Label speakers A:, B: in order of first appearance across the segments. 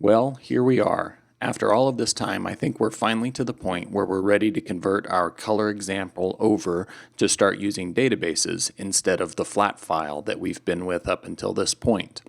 A: Well, here we are. After all of this time, I think we're finally to the point where we're ready to convert our color example over to start using databases instead of the flat file that we've been with up until this point.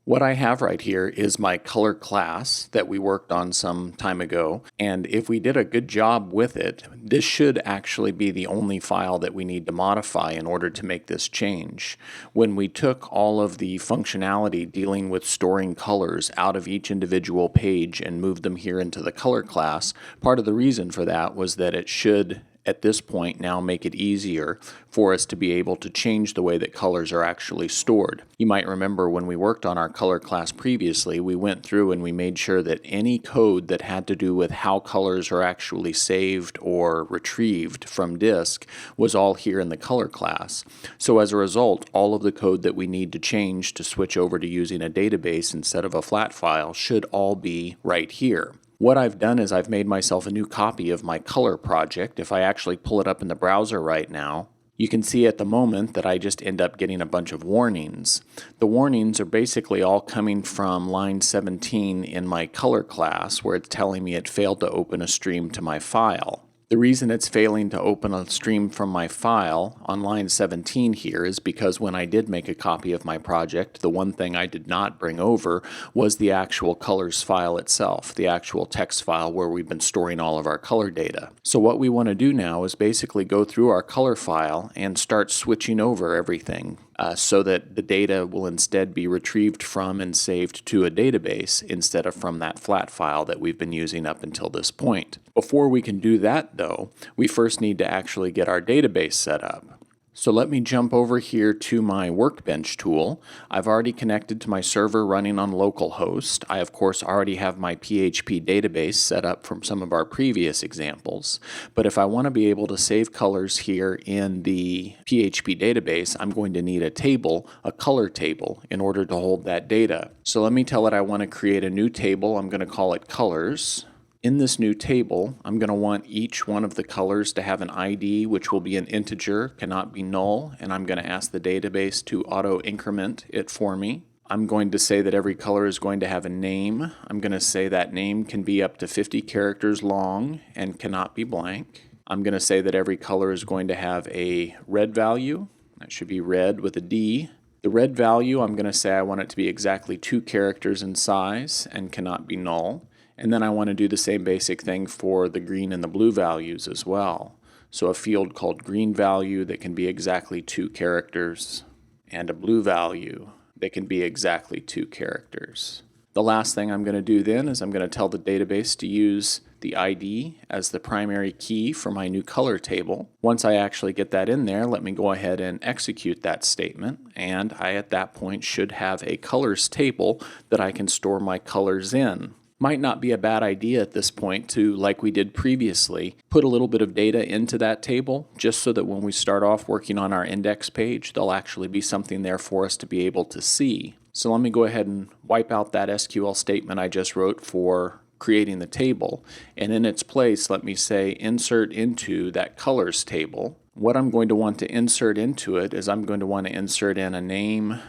A: What I have right here is my color class that we worked on some time ago, and if we did a good job with it, this should actually be the only file that we need to modify in order to make this change. When we took all of the functionality dealing with storing colors out of each individual page and moved them here into the color class, part of the reason for that was that it should at this point now make it easier for us to be able to change the way that colors are actually stored. You might remember when we worked on our color class previously, we went through and we made sure that any code that had to do with how colors are actually saved or retrieved from disk was all here in the color class. So as a result, all of the code that we need to change to switch over to using a database instead of a flat file should all be right here. What I've done is I've made myself a new copy of my color project. If I actually pull it up in the browser right now, you can see at the moment that I just end up getting a bunch of warnings. The warnings are basically all coming from line 17 in my color class, where it's telling me it failed to open a stream to my file. The reason it's failing to open a stream from my file on line 17 here is because when I did make a copy of my project, the one thing I did not bring over was the actual colors file itself, the actual text file where we've been storing all of our color data. So what we want to do now is basically go through our color file and start switching over everything so that the data will instead be retrieved from and saved to a database instead of from that flat file that we've been using up until this point. Before we can do that though, we first need to actually get our database set up. So let me jump over here to my Workbench tool. I've already connected to my server running on localhost. I of course already have my PHP database set up from some of our previous examples. But if I want to be able to save colors here in the PHP database, I'm going to need a table, a color table, in order to hold that data. So let me tell it I want to create a new table. I'm going to call it colors. In this new table, I'm going to want each one of the colors to have an ID, which will be an integer, cannot be null, and I'm going to ask the database to auto-increment it for me. I'm going to say that every color is going to have a name. I'm going to say that name can be up to 50 characters long and cannot be blank. I'm going to say that every color is going to have a red value. That should be red with a D. The red value, I'm going to say I want it to be exactly 2 characters in size and cannot be null. And then I want to do the same basic thing for the green and the blue values as well. So a field called green value that can be exactly 2 characters, and a blue value that can be exactly 2 characters. The last thing I'm going to do then is I'm going to tell the database to use the ID as the primary key for my new color table. Once I actually get that in there, let me go ahead and execute that statement, and I at that point should have a colors table that I can store my colors in. Might not be a bad idea at this point to, like we did previously, put a little bit of data into that table just so that when we start off working on our index page, there'll actually be something there for us to be able to see. So let me go ahead and wipe out that SQL statement I just wrote for creating the table, and in its place let me say insert into that colors table. What I'm going to want to insert into it is I'm going to want to insert in a name,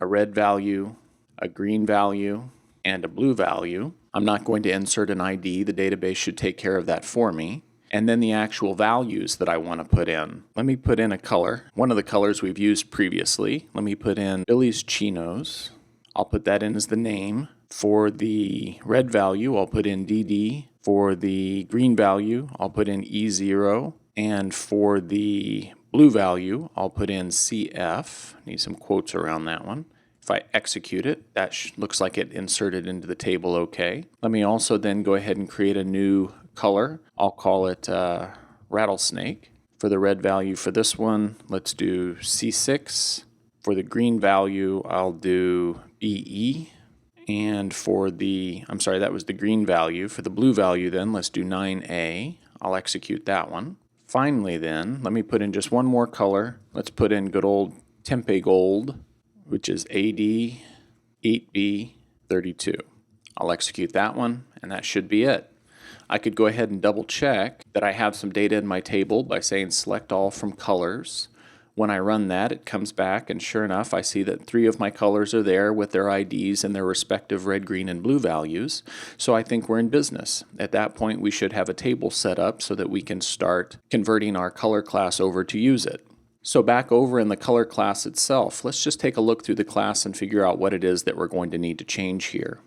A: a red value, a green value, and a blue value. I'm not going to insert an ID. The database should take care of that for me. And then the actual values that I want to put in. Let me put in a color, one of the colors we've used previously. Let me put in Billy's Chinos. I'll put that in as the name. For the red value, I'll put in DD. For the green value, I'll put in E0. And for the blue value, I'll put in CF. Need some quotes around that one. If I execute it, that looks like it inserted into the table okay. Let me also then go ahead and create a new color. I'll call it rattlesnake. For the red value for this one, let's do C6. For the green value, I'll do BE. And for the, that was the green value. For the blue value then, let's do 9A. I'll execute that one. Finally then, let me put in just one more color. Let's put in good old Tempe Gold, which is AD 8B32. I'll execute that one, and that should be it. I could go ahead and double check that I have some data in my table by saying select all from colors. When I run that, it comes back, and sure enough, I see that 3 of my colors are there with their IDs and their respective red, green, and blue values. So I think we're in business. At that point, we should have a table set up so that we can start converting our color class over to use it. So back over in the color class itself, let's just take a look through the class and figure out what it is that we're going to need to change here.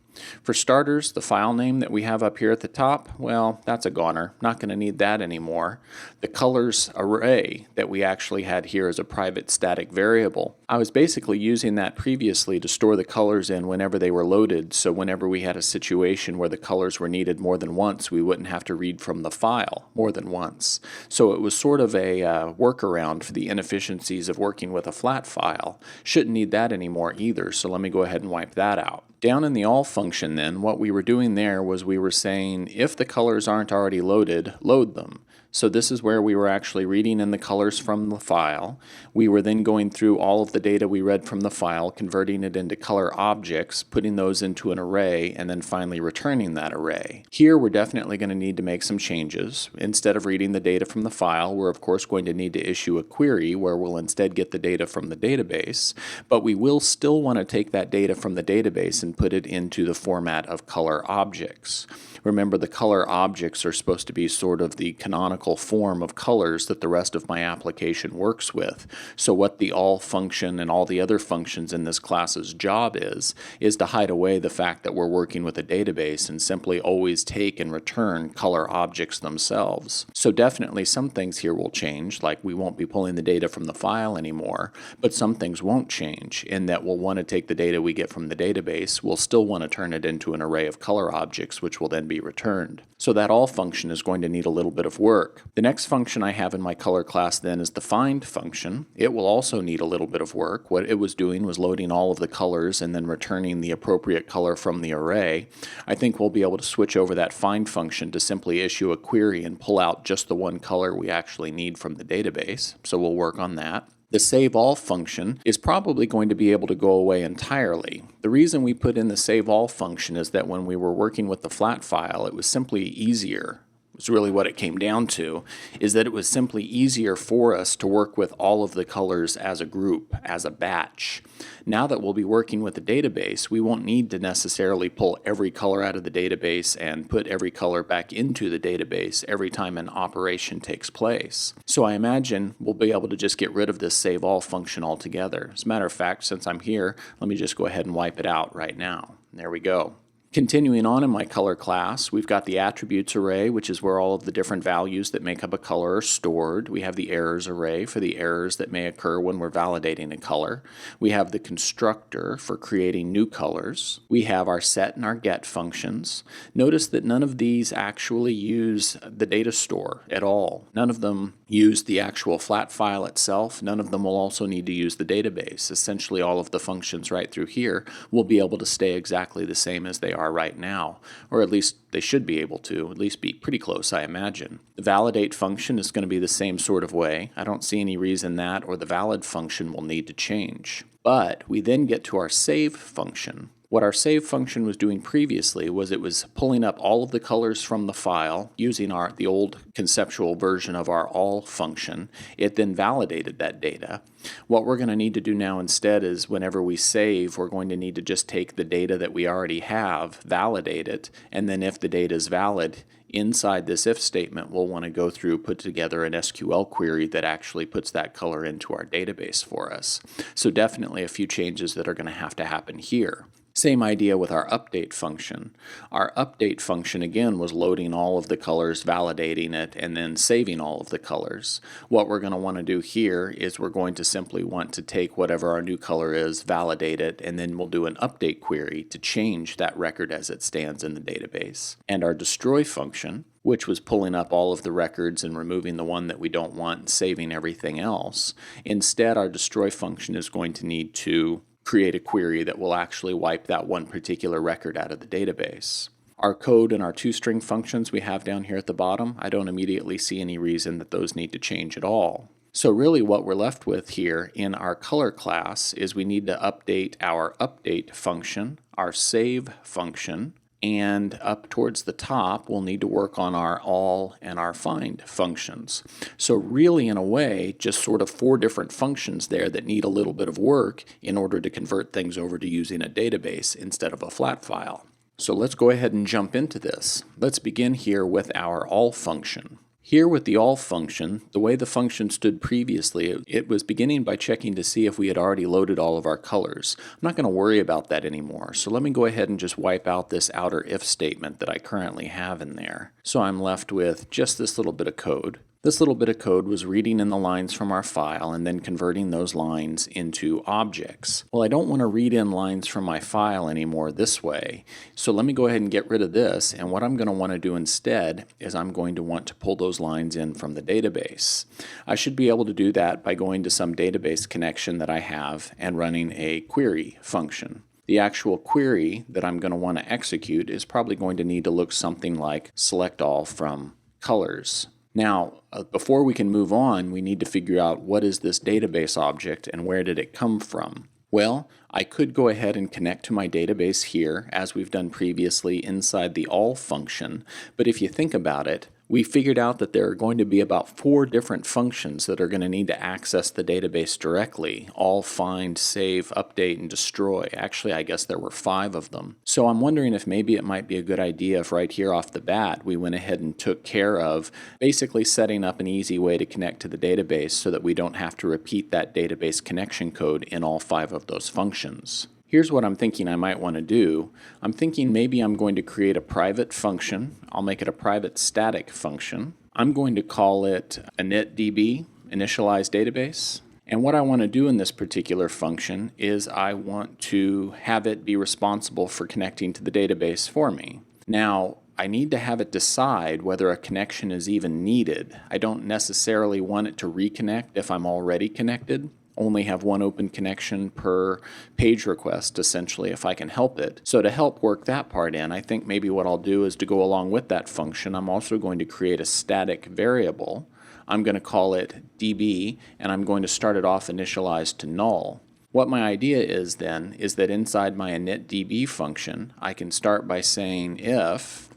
A: For starters, the file name that we have up here at the top, well, that's a goner. Not going to need that anymore. The colors array that we actually had here as a private static variable, I was basically using that previously to store the colors in whenever they were loaded, so whenever we had a situation where the colors were needed more than once, we wouldn't have to read from the file more than once. So it was sort of a workaround for the inefficiencies of working with a flat file. Shouldn't need that anymore either, so let me go ahead and wipe that out. Down in the all function then, what we were doing there was we were saying if the colors aren't already loaded, load them. So this is where we were actually reading in the colors from the file. We were then going through all of the data we read from the file, converting it into color objects, putting those into an array, and then finally returning that array. Here we're definitely going to need to make some changes. Instead of reading the data from the file, we're of course going to need to issue a query where we'll instead get the data from the database, but we will still want to take that data from the database and put it into the format of color objects. Remember, the color objects are supposed to be sort of the canonical form of colors that the rest of my application works with. So what the all function and all the other functions in this class's job is to hide away the fact that we're working with a database and simply always take and return color objects themselves. So definitely some things here will change, like we won't be pulling the data from the file anymore, but some things won't change in that we'll want to take the data we get from the database, we'll still want to turn it into an array of color objects, which will then be returned. So that all function is going to need a little bit of work. The next function I have in my color class then is the find function. It will also need a little bit of work. What it was doing was loading all of the colors and then returning the appropriate color from the array. I think we'll be able to switch over that find function to simply issue a query and pull out just the one color we actually need from the database. So we'll work on that. The save all function is probably going to be able to go away entirely. The reason we put in the save all function is that when we were working with the flat file, it was simply easier. It's really what it came down to, is that it was simply easier for us to work with all of the colors as a group, as a batch. Now that we'll be working with a database, we won't need to necessarily pull every color out of the database and put every color back into the database every time an operation takes place. So I imagine we'll be able to just get rid of this save all function altogether. As a matter of fact, since I'm here, let me just go ahead and wipe it out right now. There we go. Continuing on in my color class, we've got the attributes array, which is where all of the different values that make up a color are stored. We have the errors array for the errors that may occur when we're validating a color. We have the constructor for creating new colors. We have our set and our get functions. Notice that none of these actually use the data store at all. None of them use the actual flat file itself. None of them will also need to use the database. Essentially, all of the functions right through here will be able to stay exactly the same as they are right now, or at least they should be able to, at least be pretty close, I imagine. The validate function is going to be the same sort of way. I don't see any reason that or the valid function will need to change. But we then get to our save function. What our save function was doing previously was it was pulling up all of the colors from the file using the old conceptual version of our all function. It then validated that data. What we're going to need to do now instead is whenever we save, we're going to need to just take the data that we already have, validate it, and then if the data is valid, inside this if statement, we'll want to go through, put together an SQL query that actually puts that color into our database for us. So definitely a few changes that are going to happen here. Same idea with our update function. Our update function again was loading all of the colors, validating it, and then saving all of the colors. What we're going to want to do here is we're going to simply want to take whatever our new color is, validate it, and then we'll do an update query to change that record as it stands in the database. And our destroy function, which was pulling up all of the records and removing the one that we don't want and saving everything else. Instead, our destroy function is going to need to create a query that will actually wipe that one particular record out of the database. Our code and our toString functions we have down here at the bottom, I don't immediately see any reason that those need to change at all. So really what we're left with here in our color class is we need to update our update function, our save function, And up towards the top, we'll need to work on our all and our find functions. So really, in a way, just sort of 4 different functions there that need a little bit of work in order to convert things over to using a database instead of a flat file. So let's go ahead and jump into this. Let's begin here with our all function. Here with the all function, the way the function stood previously, it was beginning by checking to see if we had already loaded all of our colors. I'm not going to worry about that anymore, so let me go ahead and just wipe out this outer if statement that I currently have in there. So I'm left with just this little bit of code. This little bit of code was reading in the lines from our file and then converting those lines into objects. Well, I don't want to read in lines from my file anymore this way, so let me go ahead and get rid of this, and what I'm going to want to do instead is I'm going to want to pull those lines in from the database. I should be able to do that by going to some database connection that I have and running a query function. The actual query that I'm going to want to execute is probably going to need to look something like select all from colors. Now, before we can move on, we need to figure out what is this database object and where did it come from. Well, I could go ahead and connect to my database here, as we've done previously inside the all function, but if you think about it, we figured out that there are going to be about 4 different functions that are going to need to access the database directly. All, find, save, update, and destroy. Actually, I guess there were 5 of them. So I'm wondering if maybe it might be a good idea if right here off the bat we went ahead and took care of basically setting up an easy way to connect to the database so that we don't have to repeat that database connection code in all 5 of those functions. Here's what I'm thinking I might want to do. I'm thinking maybe I'm going to create a private function. I'll make it a private static function. I'm going to call it initDB, initialize database. And what I want to do in this particular function is I want to have it be responsible for connecting to the database for me. Now, I need to have it decide whether a connection is even needed. I don't necessarily want it to reconnect if I'm already connected. Only have one open connection per page request, essentially, if I can help it. So to help work that part in, I think maybe what I'll do is to go along with that function, I'm also going to create a static variable. I'm going to call it db, and I'm going to start it off initialized to null. What my idea is then is that inside my initDB function, I can start by saying if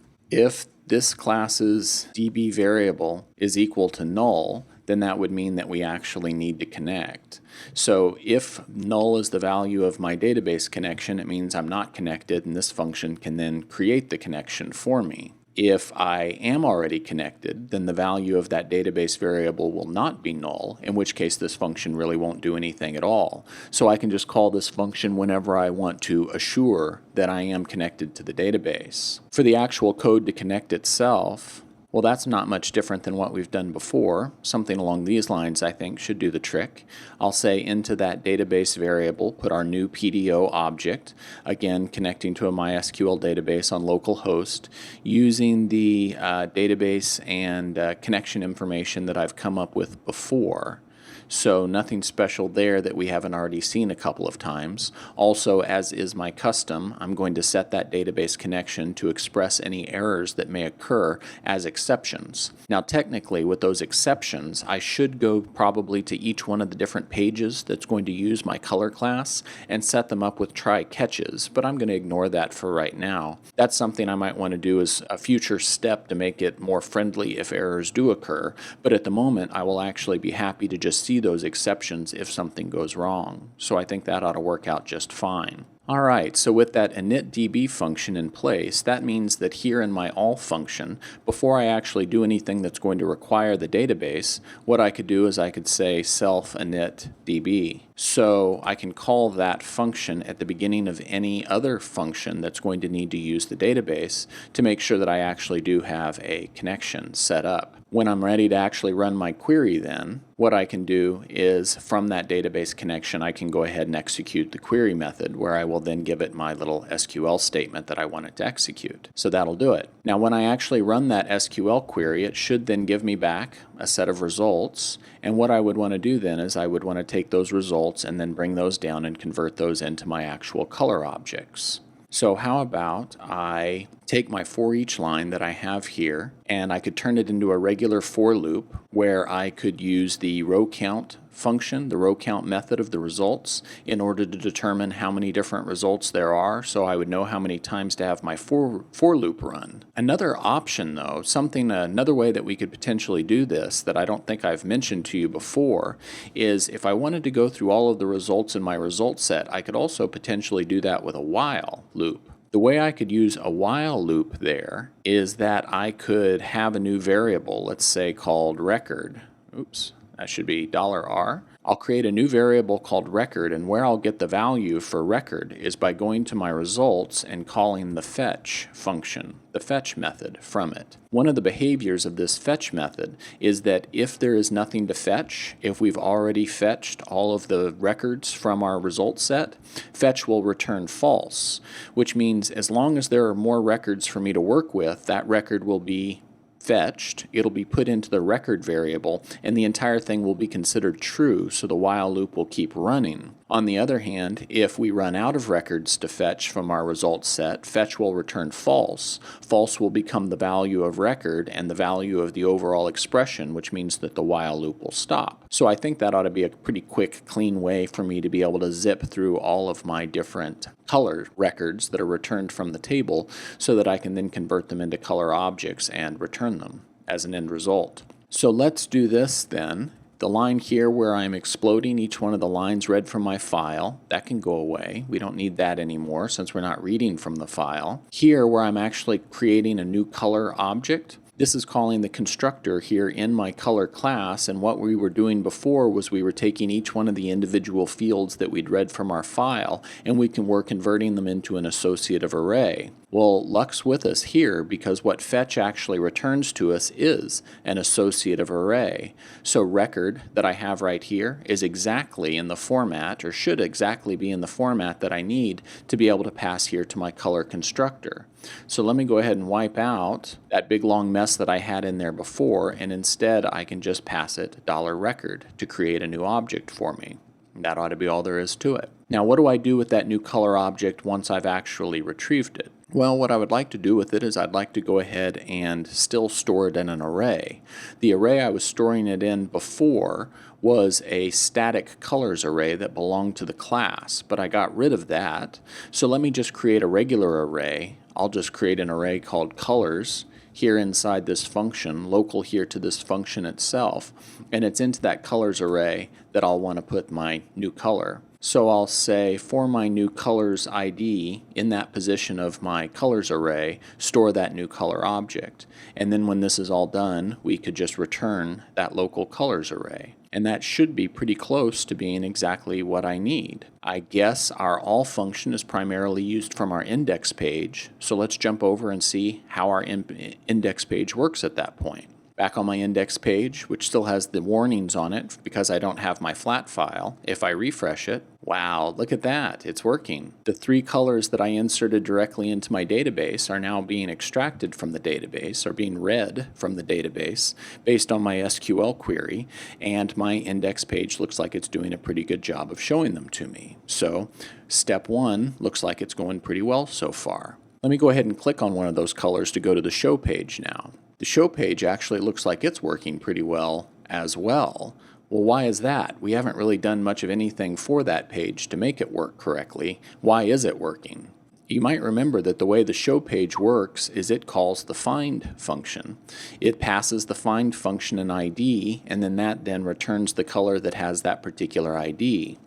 A: this class's db variable is equal to null, then that would mean that we actually need to connect. So if null is the value of my database connection, it means I'm not connected, and this function can then create the connection for me. If I am already connected, then the value of that database variable will not be null, in which case this function really won't do anything at all. So I can just call this function whenever I want to assure that I am connected to the database. For the actual code to connect itself, well, that's not much different than what we've done before. Something along these lines, I think, should do the trick. I'll say into that database variable, put our new PDO object, again connecting to a MySQL database on localhost, using the database and connection information that I've come up with before. So nothing special there that we haven't already seen a couple of times. Also, as is my custom, I'm going to set that database connection to express any errors that may occur as exceptions. Now technically with those exceptions, I should go probably to each one of the different pages that's going to use my color class and set them up with try catches, but I'm going to ignore that for right now. That's something I might want to do as a future step to make it more friendly if errors do occur, but at the moment I will actually be happy to just see those exceptions if something goes wrong. So I think that ought to work out just fine. Alright, so with that initDB function in place, that means that here in my all function, before I actually do anything that's going to require the database, what I could do is I could say self initDB. So I can call that function at the beginning of any other function that's going to need to use the database to make sure that I actually do have a connection set up. When I'm ready to actually run my query then, what I can do is from that database connection I can go ahead and execute the query method where I will then give it my little SQL statement that I want it to execute. So that'll do it. Now when I actually run that SQL query, it should then give me back a set of results, and what I would want to do then is I would want to take those results and then bring those down and convert those into my actual color objects. So how about I take my for each line that I have here and I could turn it into a regular for loop where I could use the row count function, the row count method of the results, in order to determine how many different results there are, so I would know how many times to have my for loop run. Another option though, another way that we could potentially do this that I don't think I've mentioned to you before, is if I wanted to go through all of the results in my result set, I could also potentially do that with a while loop. The way I could use a while loop there is that I could have a new variable, let's say called record. Oops, that should be $R. I'll create a new variable called record, and where I'll get the value for record is by going to my results and calling the fetch function, the fetch method from it. One of the behaviors of this fetch method is that if there is nothing to fetch, if we've already fetched all of the records from our result set, fetch will return false, which means as long as there are more records for me to work with, that record will be fetched, it'll be put into the record variable, and the entire thing will be considered true, so the while loop will keep running. On the other hand, if we run out of records to fetch from our result set, fetch will return false. False will become the value of record and the value of the overall expression, which means that the while loop will stop. So I think that ought to be a pretty quick, clean way for me to be able to zip through all of my different color records that are returned from the table so that I can then convert them into color objects and return them as an end result. So let's do this then. The line here where I'm exploding each one of the lines read from my file, that can go away. We don't need that anymore since we're not reading from the file. Here where I'm actually creating a new color object, this is calling the constructor here in my color class, and what we were doing before was we were taking each one of the individual fields that we'd read from our file and we're converting them into an associative array. Well, luck's with us here because what fetch actually returns to us is an associative array. So record that I have right here is exactly in the format, or should exactly be in the format that I need to be able to pass here to my color constructor. So let me go ahead and wipe out that big long mess that I had in there before, and instead I can just pass it $record to create a new object for me. That ought to be all there is to it. Now what do I do with that new color object once I've actually retrieved it? Well, what I would like to do with it is I'd like to go ahead and still store it in an array. The array I was storing it in before was a static colors array that belonged to the class, but I got rid of that. So let me just create a regular array. I'll just create an array called colors here inside this function, local here to this function itself, and it's into that colors array that I'll want to put my new color. So I'll say for my new colors ID, in that position of my colors array, store that new color object. And then when this is all done, we could just return that local colors array. And that should be pretty close to being exactly what I need. I guess our all function is primarily used from our index page, so let's jump over and see how our index page works at that point. Back on my index page, which still has the warnings on it because I don't have my flat file, if I refresh it, wow, look at that, it's working. The three colors that I inserted directly into my database are now being extracted from the database, or being read from the database based on my SQL query, and my index page looks like it's doing a pretty good job of showing them to me. So step one looks like it's going pretty well so far. Let me go ahead and click on one of those colors to go to the show page now. The show page actually looks like it's working pretty well as well. Well, why is that? We haven't really done much of anything for that page to make it work correctly. Why is it working? You might remember that the way the show page works is it calls the find function. It passes the find function an ID, and then that returns the color that has that particular ID.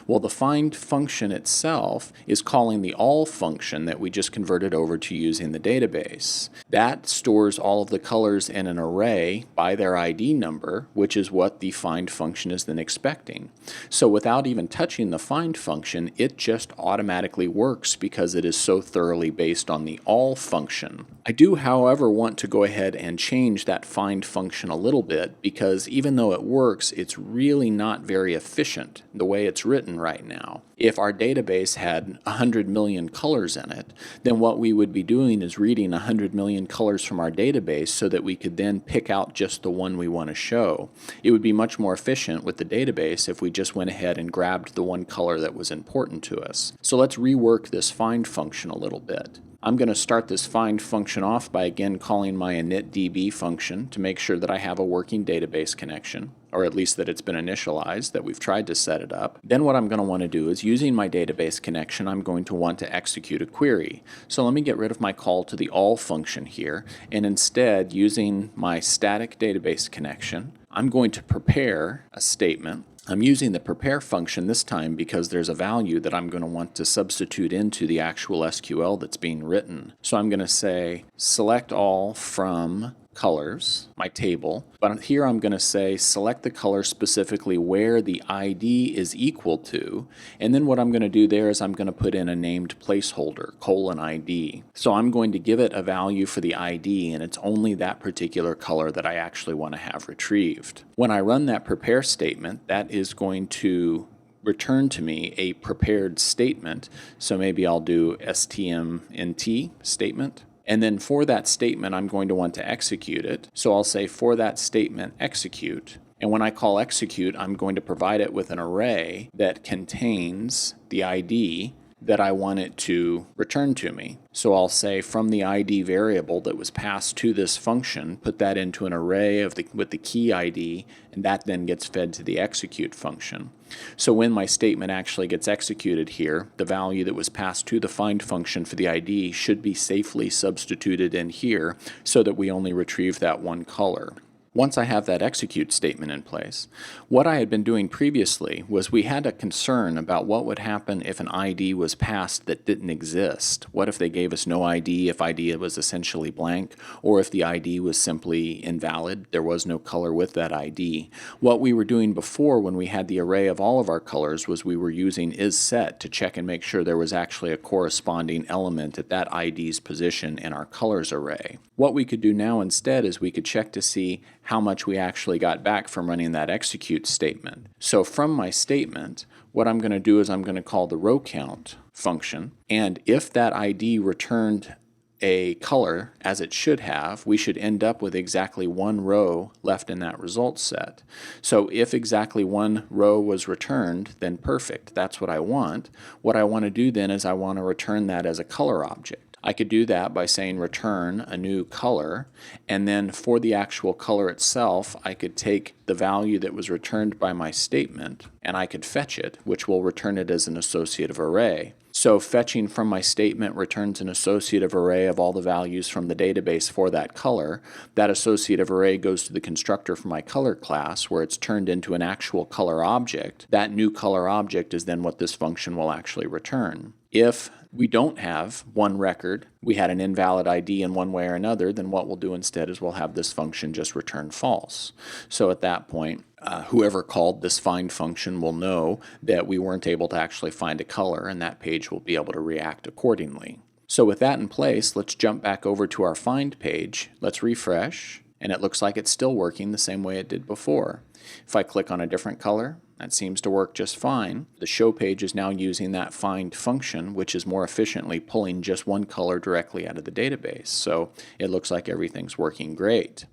A: Well, the find function itself is calling the all function that we just converted over to using the database. That stores all of the colors in an array by their ID number, which is what the find function is then expecting. So without even touching the find function, it just automatically works because it is so thoroughly based on the all function. I do, however, want to go ahead and change that find function a little bit because even though it works, it's really not very efficient the way it's written right now. If our database had 100 million colors in it, then what we would be doing is reading 100 million colors from our database so that we could then pick out just the one we want to show. It would be much more efficient with the database if we just went ahead and grabbed the one color that was important to us. So let's rework this find function a little bit. I'm going to start this find function off by again calling my initdb function to make sure that I have a working database connection. or at least that it's been initialized, that we've tried to set it up. Then what I'm going to want to do is, using my database connection, I'm going to want to execute a query. So let me get rid of my call to the all function here, and instead, using my static database connection, I'm going to prepare a statement. I'm using the prepare function this time because there's a value that I'm going to want to substitute into the actual SQL that's being written. So I'm going to say select all from colors, my table, but here I'm going to say select the color specifically where the ID is equal to, and then what I'm going to do there is I'm going to put in a named placeholder, :ID. So I'm going to give it a value for the ID, and it's only that particular color that I actually want to have retrieved. When I run that prepare statement, that is going to return to me a prepared statement, so maybe I'll do stmnt statement. And then for that statement, I'm going to want to execute it. So I'll say for that statement, execute. And when I call execute, I'm going to provide it with an array that contains the ID that I want it to return to me. So I'll say from the ID variable that was passed to this function, put that into an array with the key ID, and that then gets fed to the execute function. So when my statement actually gets executed here, the value that was passed to the find function for the ID should be safely substituted in here so that we only retrieve that one color. Once I have that execute statement in place, what I had been doing previously was we had a concern about what would happen if an ID was passed that didn't exist. What if they gave us no ID, if ID was essentially blank, or if the ID was simply invalid, there was no color with that ID. What we were doing before when we had the array of all of our colors was we were using isSet to check and make sure there was actually a corresponding element at that ID's position in our colors array. What we could do now instead is we could check to see how much we actually got back from running that execute statement. So from my statement, what I'm going to do is I'm going to call the row count function, and if that ID returned a color as it should have, we should end up with exactly one row left in that result set. So if exactly one row was returned, then perfect. That's what I want. What I want to do then is I want to return that as a color object. I could do that by saying return a new color, and then for the actual color itself, I could take the value that was returned by my statement and I could fetch it, which will return it as an associative array. So fetching from my statement returns an associative array of all the values from the database for that color. That associative array goes to the constructor for my color class, where it's turned into an actual color object. That new color object is then what this function will actually return. If we don't have one record, we had an invalid ID in one way or another, then what we'll do instead is we'll have this function just return false. So at that point, whoever called this find function will know that we weren't able to actually find a color, and that page will be able to react accordingly. So with that in place, let's jump back over to our find page. Let's refresh, and it looks like it's still working the same way it did before. If I click on a different color, that seems to work just fine. The show page is now using that find function, which is more efficiently pulling just one color directly out of the database. So it looks like everything's working great.